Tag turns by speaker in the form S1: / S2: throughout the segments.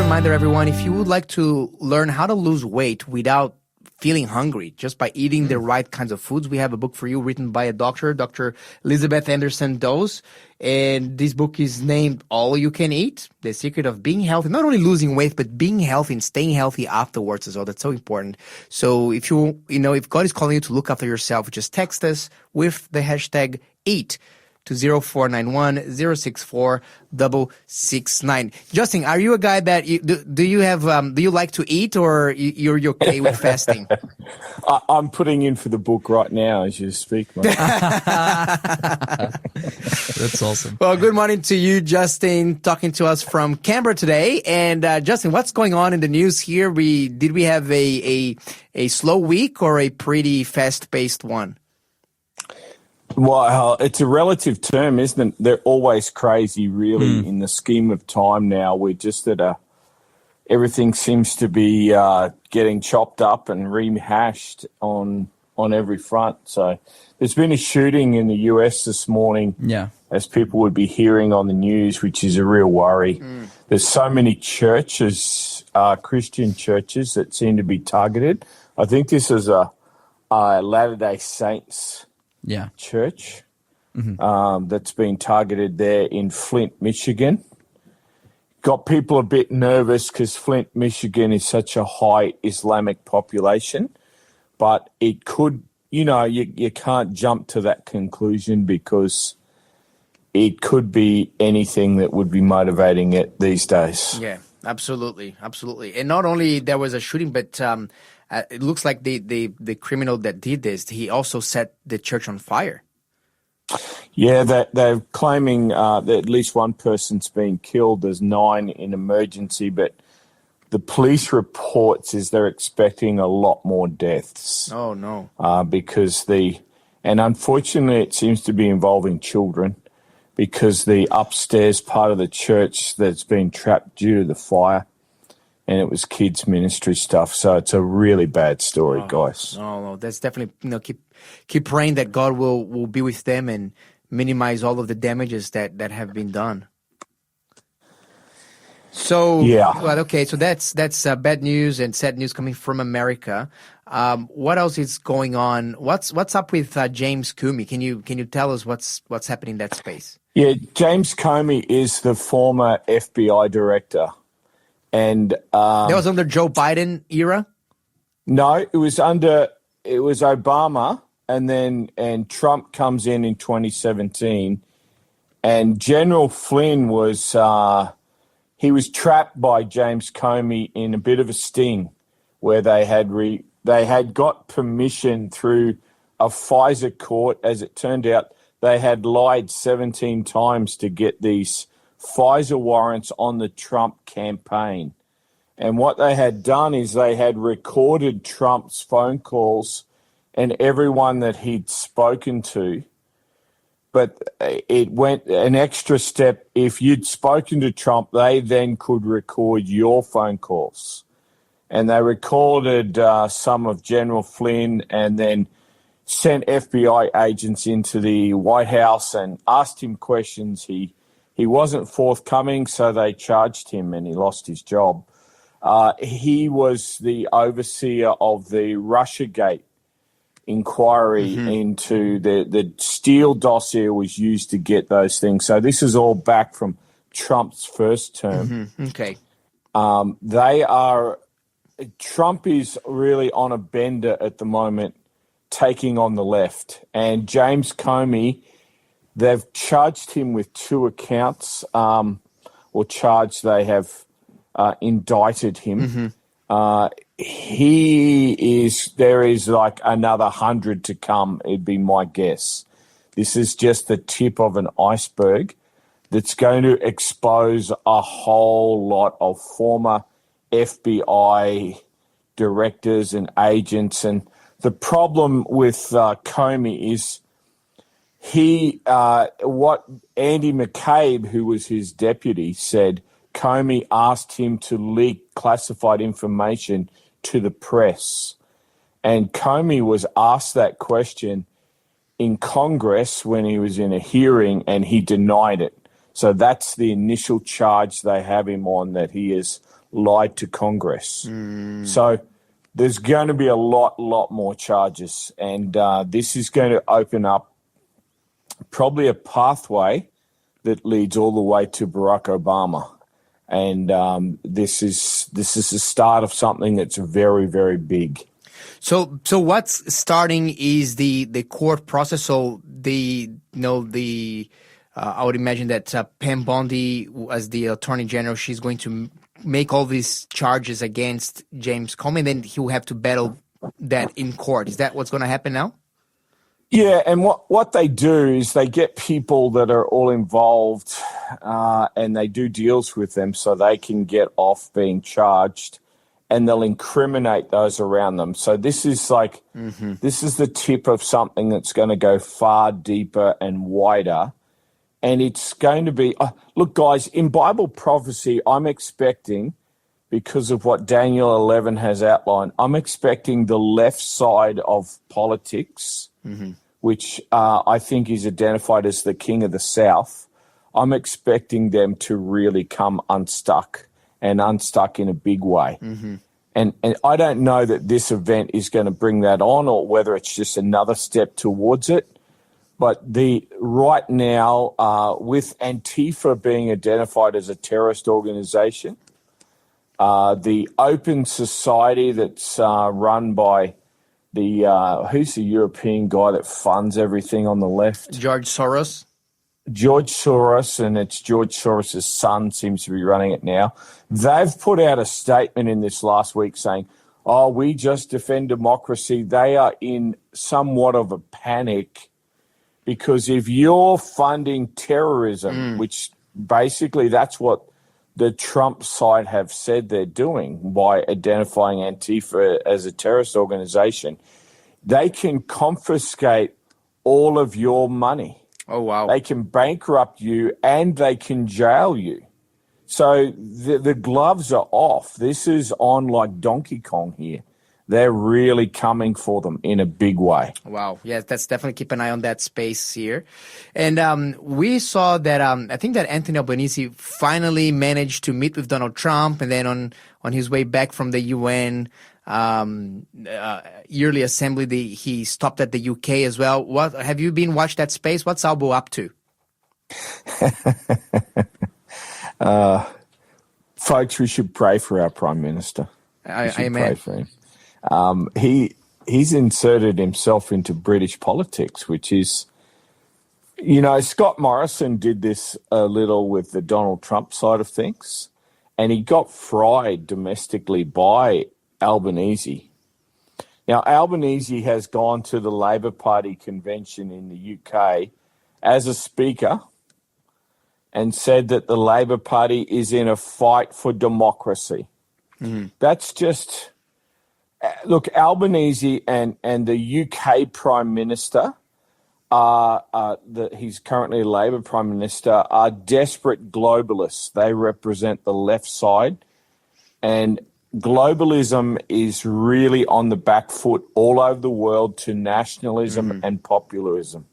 S1: reminder, everyone, if you would like to learn how to lose weight without feeling hungry, just by eating the right kinds of foods, we have a book for you written by a doctor, Dr. Elizabeth Anderson Dose. And this book is named All You Can Eat, The Secret of Being Healthy, not only losing weight, but being healthy and staying healthy afterwards as well. That's so important. So if if God is calling you to look after yourself, just text us with the hashtag EAT to 0491 064 669. Justin, are you a guy that do you like to eat, or you're okay with fasting?
S2: I'm putting in for the book right now as you speak, mate.
S3: That's awesome.
S1: Well, good morning to you, Justin, talking to us from Canberra today. And Justin, what's going on in the news here? Did we have a slow week or a pretty fast-paced one?
S2: Well, it's a relative term, isn't it? They're always crazy, really, in the scheme of time now. We're just at everything seems to be getting chopped up and rehashed on every front. So there's been a shooting in the US this morning, as people would be hearing on the news, which is a real worry. There's so many churches, Christian churches, that seem to be targeted. I think this is a Latter-day Saints church that's been targeted there in Flint, Michigan. Got people a bit nervous because Flint, Michigan is such a high Islamic population, but it could, you can't jump to that conclusion because it could be anything that would be motivating it these days.
S1: Yeah, absolutely. And not only there was a shooting, but it looks like the criminal that did this, he also set the church on fire.
S2: Yeah, they're claiming that at least one person's been killed. There's 9 in emergency, but the police reports is they're expecting a lot more deaths.
S1: Oh, no.
S2: And unfortunately it seems to be involving children because the upstairs part of the church that's been trapped due to the fire, and it was kids ministry stuff. So it's a really bad story, guys.
S1: No, that's definitely, keep praying that God will be with them and minimize all of the damages that have been done. So, well, okay, so that's bad news and sad news coming from America. What else is going on? What's up with James Comey? Can you tell us what's happening in that space?
S2: Yeah, James Comey is the former FBI director. And
S1: that was under Joe Biden era?
S2: No, it was Obama, and Trump comes in 2017, and General Flynn was he was trapped by James Comey in a bit of a sting, where they had got permission through a FISA court. As it turned out, they had lied 17 times to get these FISA warrants on the Trump campaign. And what they had done is they had recorded Trump's phone calls and everyone that he'd spoken to. But it went an extra step. If you'd spoken to Trump, they then could record your phone calls. And they recorded some of General Flynn and then sent FBI agents into the White House and asked him questions. He wasn't forthcoming, so they charged him and he lost his job. He was the overseer of the Russiagate inquiry into the Steele dossier was used to get those things. So this is all back from Trump's first term.
S1: Okay.
S2: Trump is really on a bender at the moment, taking on the left. And James Comey, they've charged him with 2 accounts, they have indicted him. There is like another 100 to come, it'd be my guess. This is just the tip of an iceberg that's going to expose a whole lot of former FBI directors and agents. And the problem with Comey is what Andy McCabe, who was his deputy, said, Comey asked him to leak classified information to the press. And Comey was asked that question in Congress when he was in a hearing, and he denied it. So that's the initial charge they have him on, that he has lied to Congress. So there's going to be a lot more charges. And this is going to open up probably a pathway that leads all the way to Barack Obama. And this is the start of something that's very, very big.
S1: So what's starting is the court process. So I would imagine that Pam Bondi, as the Attorney General, she's going to make all these charges against James Comey, and then he will have to battle that in court. Is that what's going to happen now?
S2: Yeah, and what they do is they get people that are all involved and they do deals with them so they can get off being charged, and they'll incriminate those around them. So this is this is the tip of something that's going to go far deeper and wider. And it's going to be, look, guys, in Bible prophecy, I'm expecting, because of what Daniel 11 has outlined, I'm expecting the left side of politics, which I think is identified as the king of the South. I'm expecting them to really come unstuck, and unstuck in a big way. And I don't know that this event is going to bring that on, or whether it's just another step towards it. But right now, with Antifa being identified as a terrorist organization, the Open Society that's run by who's the European guy that funds everything on the left?
S1: George Soros.
S2: George Soros, and it's George Soros' son seems to be running it now. They've put out a statement in this last week saying, we just defend democracy. They are in somewhat of a panic, because if you're funding terrorism, which basically that's what the Trump side have said they're doing by identifying Antifa as a terrorist organization, they can confiscate all of your money.
S1: Oh, wow.
S2: They can bankrupt you and they can jail you. So the gloves are off. This is on like Donkey Kong here. They're really coming for them in a big way.
S1: Wow. Yes, that's definitely keep an eye on that space here. And we saw that I think that Anthony Albanese finally managed to meet with Donald Trump, and then on his way back from the UN yearly assembly, he stopped at the UK as well. What have you been watched that space? What's Albo up to?
S2: Folks, we should pray for our Prime Minister.
S1: Amen.
S2: Pray for him. He's inserted himself into British politics, which is, Scott Morrison did this a little with the Donald Trump side of things, and he got fried domestically by Albanese. Now, Albanese has gone to the Labor Party convention in the UK as a speaker and said that the Labor Party is in a fight for democracy. That's just... Look, Albanese and the UK Prime Minister, he's currently a Labor Prime Minister, are desperate globalists. They represent the left side, and globalism is really on the back foot all over the world to nationalism and populism.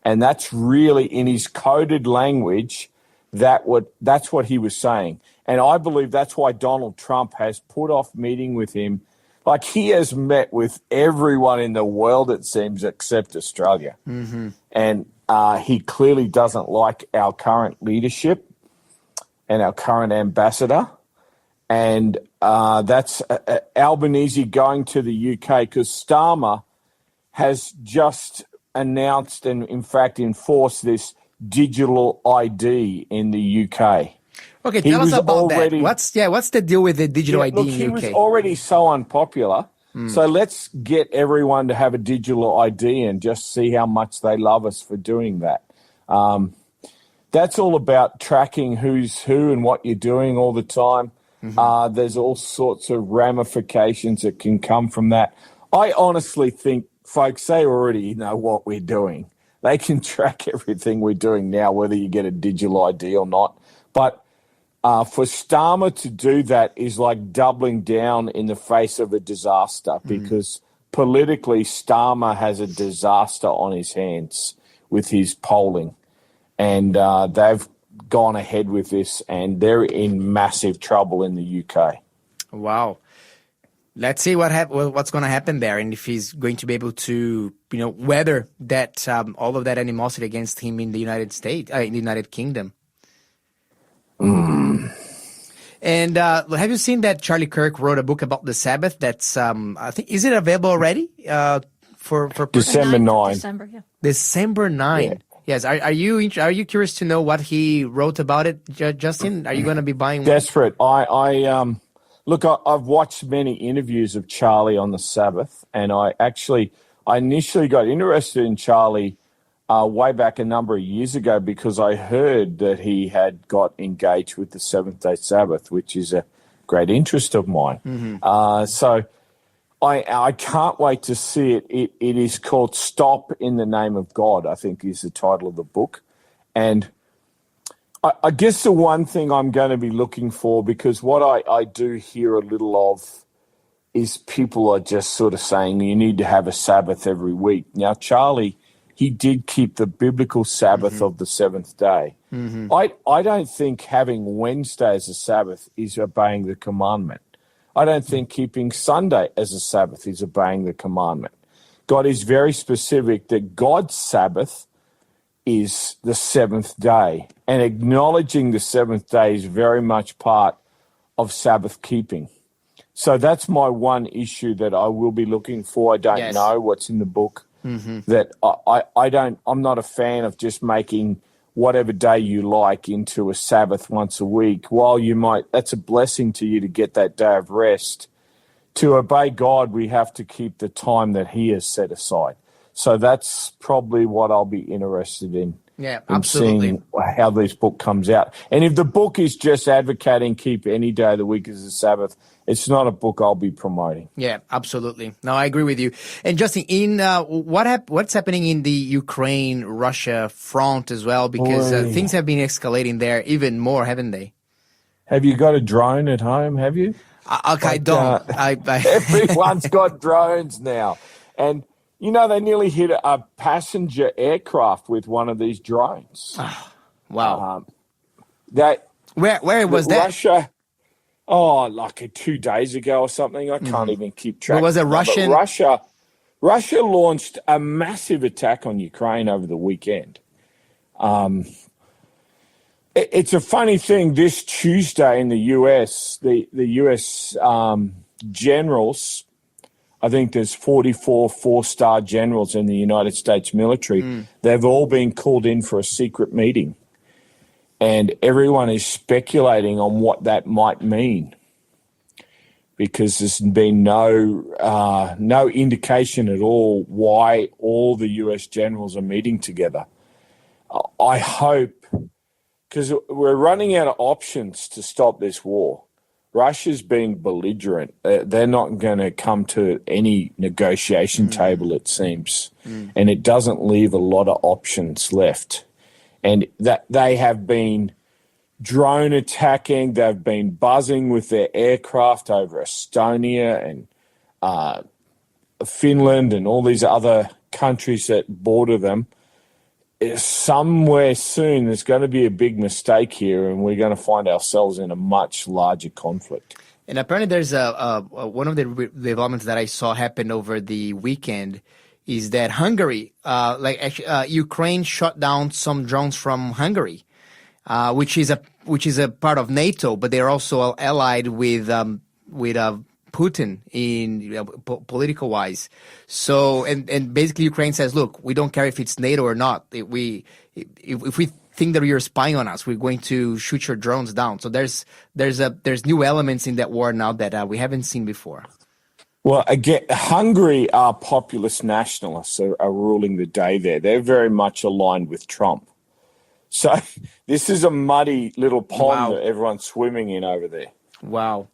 S2: And that's really, in his coded language, that's what he was saying. And I believe that's why Donald Trump has put off meeting with him. Like, he has met with everyone in the world, it seems, except Australia. And he clearly doesn't like our current leadership and our current ambassador. And that's Albanese going to the UK, because Starmer has just announced and, in fact, enforced this digital ID in the UK.
S1: Okay, tell us about that. What's the deal with the digital ID in the UK?
S2: He was already so unpopular, so let's get everyone to have a digital ID and just see how much they love us for doing that. That's all about tracking who's who and what you're doing all the time. There's all sorts of ramifications that can come from that. I honestly think, folks, they already know what we're doing. They can track everything we're doing now, whether you get a digital ID or not. But for Starmer to do that is like doubling down in the face of a disaster, because politically Starmer has a disaster on his hands with his polling. And gone ahead with this, and they're in massive trouble in the UK.
S1: Wow. Let's see what's going to happen there, and if he's going to be able to, weather that all of that animosity against him in the United States, in the United Kingdom. And have you seen that Charlie Kirk wrote a book about the Sabbath? That's I think, is it available already? For
S2: December 9.
S1: December 9.
S2: Yeah.
S1: Yes. Are you curious to know what he wrote about it, Justin? Are you going to be buying one?
S2: Desperate. Look, I've watched many interviews of Charlie on the Sabbath, and I initially got interested in Charlie way back a number of years ago because I heard that he had got engaged with the Seventh-day Sabbath, which is a great interest of mine. Mm-hmm. So I can't wait to see it. It is called Stop in the Name of God, I think is the title of the book. And I guess the one thing I'm going to be looking for, because what I do hear a little of is people are just sort of saying you need to have a Sabbath every week. Now, Charlie, he did keep the biblical Sabbath of the seventh day. Mm-hmm. I don't think having Wednesday as a Sabbath is obeying the commandment. I don't think keeping Sunday as a Sabbath is obeying the commandment. God is very specific that God's Sabbath is the seventh day, and acknowledging the seventh day is very much part of Sabbath keeping. So that's my one issue that I will be looking for. I don't know what's in the book. Mm-hmm. That I'm not a fan of just making whatever day you like into a Sabbath once a week. While that's a blessing to you to get that day of rest. To obey God, we have to keep the time that He has set aside. So that's probably what I'll be interested in.
S1: Yeah, absolutely.
S2: Seeing how this book comes out. And if the book is just advocating keep any day of the week as a Sabbath, it's not a book I'll be promoting.
S1: Yeah, absolutely. No, I agree with you. And Justin, what's happening in the Ukraine-Russia front as well? Because things have been escalating there even more, haven't they?
S2: Have you got a drone at home, have you?
S1: I don't.
S2: Everyone's got drones now. And they nearly hit a passenger aircraft with one of these drones.
S1: Wow.
S2: Where
S1: was that?
S2: Russia, like 2 days ago or something. I can't even keep track.
S1: Was it Russian?
S2: Russia launched a massive attack on Ukraine over the weekend. It's a funny thing. This Tuesday in the US, the US generals, I think there's 44 four-star generals in the United States military. They've all been called in for a secret meeting. And everyone is speculating on what that might mean, because there's been no indication at all why all the US generals are meeting together. I hope, because we're running out of options to stop this war. Russia's being belligerent. They're not going to come to any negotiation table, it seems. And it doesn't leave a lot of options left. And that they have been drone attacking. They've been buzzing with their aircraft over Estonia and Finland and all these other countries that border them. Somewhere soon there's going to be a big mistake here, and we're going to find ourselves in a much larger conflict.
S1: And apparently there's one of the developments that I saw happen over the weekend is that Hungary, Ukraine shot down some drones from Hungary, which is a part of NATO, but they're also allied with Putin in political wise. So and basically Ukraine says, look, we don't care if it's NATO or not. If we think that you're spying on us, we're going to shoot your drones down. So there's new elements in that war now that we haven't seen before.
S2: Well, again, Hungary are populist nationalists are ruling the day there. They're very much aligned with Trump. So this is a muddy little pond that everyone's swimming in over there.
S1: Wow.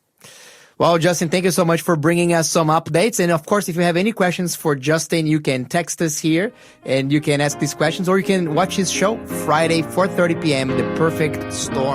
S1: Well, Justin, thank you so much for bringing us some updates. And of course, if you have any questions for Justin, you can text us here and you can ask these questions, or you can watch his show Friday, 4:30 p.m., The Perfect Storm.